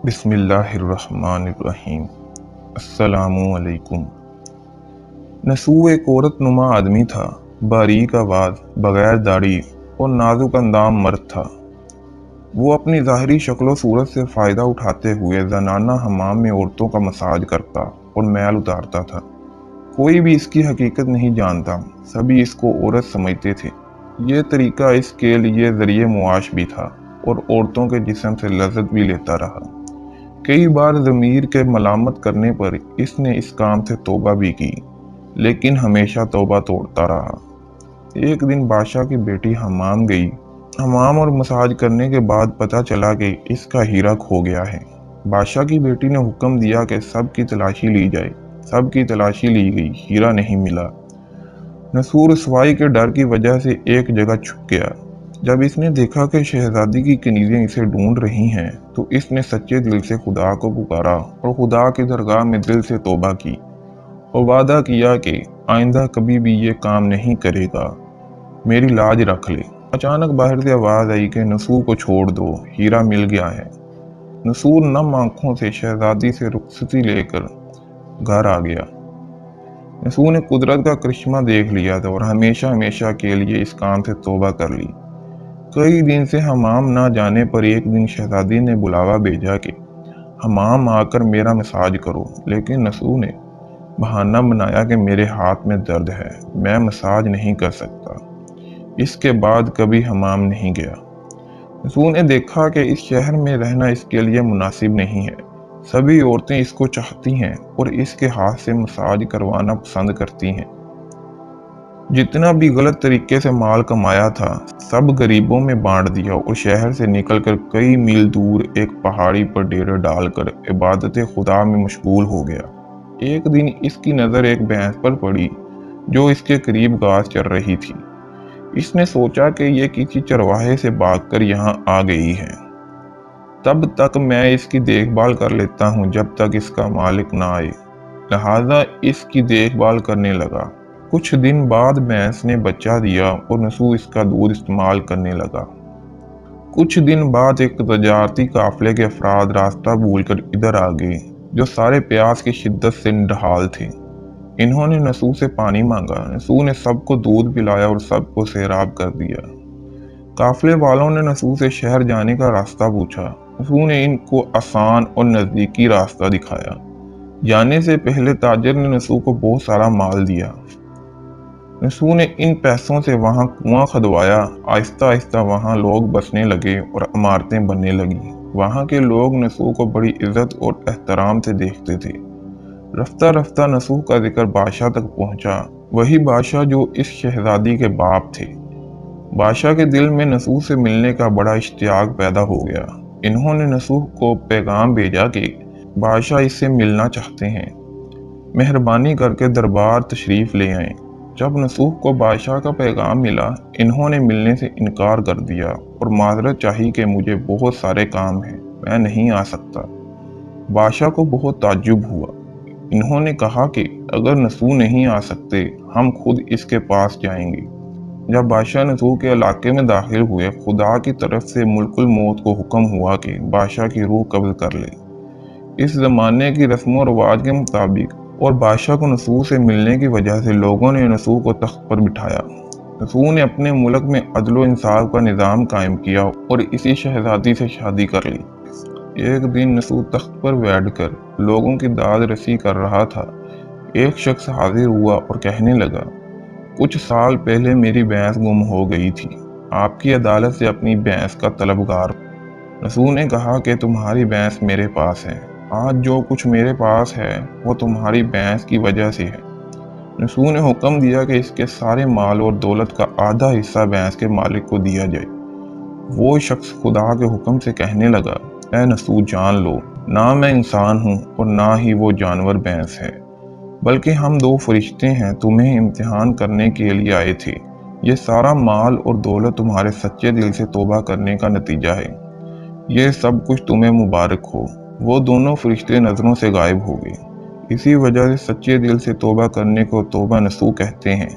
बिस्मिल्लाहिर्रहमानिर्रहीम। अस्सलामु अलैकुम। नसू एक औरत नुमा आदमी था, बारीक आवाज़, बगैर दाढ़ी और नाजुक अंदाम मर्द था। वो अपनी ज़ाहिरी शक्ल सूरत से फ़ायदा उठाते हुए ज़नाना हमाम में औरतों का मसाज करता और मैल उतारता था। कोई भी इसकी हकीकत नहीं जानता, सभी इसको औरत समझते थे। ये तरीका इसके लिए ज़रिए मुआश भी था और औरतों के जिस्म से लज़्ज़त भी लेता रहा। कई बार ज़मीर के मलामत करने पर इसने इस काम से तौबा भी की, लेकिन हमेशा तौबा तोड़ता रहा। एक दिन बादशाह की बेटी हमाम गई। हमाम और मसाज करने के बाद पता चला कि इसका हीरा खो गया है। बादशाह की बेटी ने हुक्म दिया कि सबकी तलाशी ली जाए। सबकी तलाशी ली गई, हीरा नहीं मिला। नसूर रसवाई के डर की वजह से एक जगह छुप गया। जब इसने देखा कि शहजादी की कनीज़ें इसे ढूंढ रही हैं, तो इसने सच्चे दिल से खुदा को पुकारा और खुदा की दरगाह में दिल से तौबा की और वादा किया कि आइंदा कभी भी ये काम नहीं करेगा, मेरी लाज रख ले। अचानक बाहर से आवाज़ आई कि नसूर को छोड़ दो, हीरा मिल गया है। नसूर नम आंखों से शहजादी से रुखसती लेकर घर आ गया। नसूर ने कुदरत का करिश्मा देख लिया था और हमेशा हमेशा के लिए इस काम से तौबा कर ली। कई दिन से हमाम ना जाने पर एक दिन शहजादी ने बुलावा भेजा कि हमाम आकर मेरा मसाज करो, लेकिन नसूर ने बहाना बनाया कि मेरे हाथ में दर्द है, मैं मसाज नहीं कर सकता। इसके बाद कभी हमाम नहीं गया। नसूर ने देखा कि इस शहर में रहना इसके लिए मुनासिब नहीं है। सभी औरतें इसको चाहती हैं और इसके हाथ से मसाज करवाना पसंद करती हैं। जितना भी गलत तरीके से माल कमाया था, सब गरीबों में बांट दिया और शहर से निकलकर कई मील दूर एक पहाड़ी पर डेरा डालकर इबादत खुदा में मशगूल हो गया। एक दिन इसकी नज़र एक भैंस पर पड़ी जो इसके करीब घास चर रही थी। इसने सोचा कि ये किसी चरवाहे से भागकर यहाँ आ गई है। तब तक मैं इसकी देखभाल कर लेता हूँ जब तक इसका मालिक ना आए। लिहाजा इसकी देखभाल करने लगा। कुछ दिन बाद भैंस ने बच्चा दिया और नसूर इसका दूध इस्तेमाल करने लगा। कुछ दिन बाद एक तजारती काफिले के अफराद रास्ता भूलकर इधर आ गए, जो सारे प्यास की शिद्दत से निढाल थे। इन्होंने नसूर से पानी मांगा। नसूर ने सबको दूध पिलाया और सबको सैराब कर दिया। काफिले वालों ने नसूर से शहर जाने का रास्ता पूछा। नसूर ने इनको आसान और नज़दीकी रास्ता दिखाया। जाने से पहले ताजिर ने नसूर को बहुत सारा माल दिया। नसूर ने इन पैसों से वहाँ कुआं खुदवाया। आहिस्ता आहिस्ता वहाँ लोग बसने लगे और इमारतें बनने लगी। वहाँ के लोग नसूर को बड़ी इज्जत और एहतराम से देखते थे। रफ्ता रफ्ता नसूर का जिक्र बादशाह तक पहुँचा, वही बादशाह जो इस शहजादी के बाप थे। बादशाह के दिल में नसूर से मिलने का बड़ा इश्तियाक पैदा हो गया। इन्होंने नसूर को पैगाम भेजा कि बादशाह इससे मिलना चाहते हैं, मेहरबानी करके दरबार तशरीफ़ ले आएं। जब नसूर को बादशाह का पैगाम मिला, इन्होंने मिलने से इनकार कर दिया और माजरत चाही कि मुझे बहुत सारे काम हैं, मैं नहीं आ सकता। बादशाह को बहुत ताज्जुब हुआ। इन्होंने कहा कि अगर नसूर नहीं आ सकते, हम खुद इसके पास जाएंगे। जब बादशाह नसूर के इलाके में दाखिल हुए, खुदा की तरफ से मुल्कुल मौत को हुक्म हुआ कि बादशाह की रूह कब्ज़ कर ले। इस ज़माने की रस्म और रवाज के मुताबिक और बादशाह को नसूर से मिलने की वजह से लोगों ने नसूर को तख्त पर बिठाया। नसूर ने अपने मुल्क में अदल व इंसाफ का निज़ाम कायम किया और इसी शहजादी से शादी कर ली। एक दिन नसूर तख्त पर बैठकर लोगों की दाद रसी कर रहा था। एक शख्स हाजिर हुआ और कहने लगा, कुछ साल पहले मेरी भैंस गुम हो गई थी, आपकी अदालत से अपनी भैंस का तलबगार। नसूर ने कहा कि तुम्हारी भैंस मेरे पास है, आज जो कुछ मेरे पास है वो तुम्हारी भैंस की वजह से है। नसूर ने हुक्म दिया कि इसके सारे माल और दौलत का आधा हिस्सा भैंस के मालिक को दिया जाए। वो शख्स खुदा के हुक्म से कहने लगा, ऐ नसूर जान लो, ना मैं इंसान हूँ और ना ही वो जानवर भैंस है, बल्कि हम दो फरिश्ते हैं, तुम्हें इम्तिहान करने के लिए आए थे। ये सारा माल और दौलत तुम्हारे सच्चे दिल से तौबा करने का नतीजा है। ये सब कुछ तुम्हें मुबारक हो। वो दोनों फरिश्ते नज़रों से गायब हो गए। इसी वजह से सच्चे दिल से तौबा करने को तौबा नसूह कहते हैं।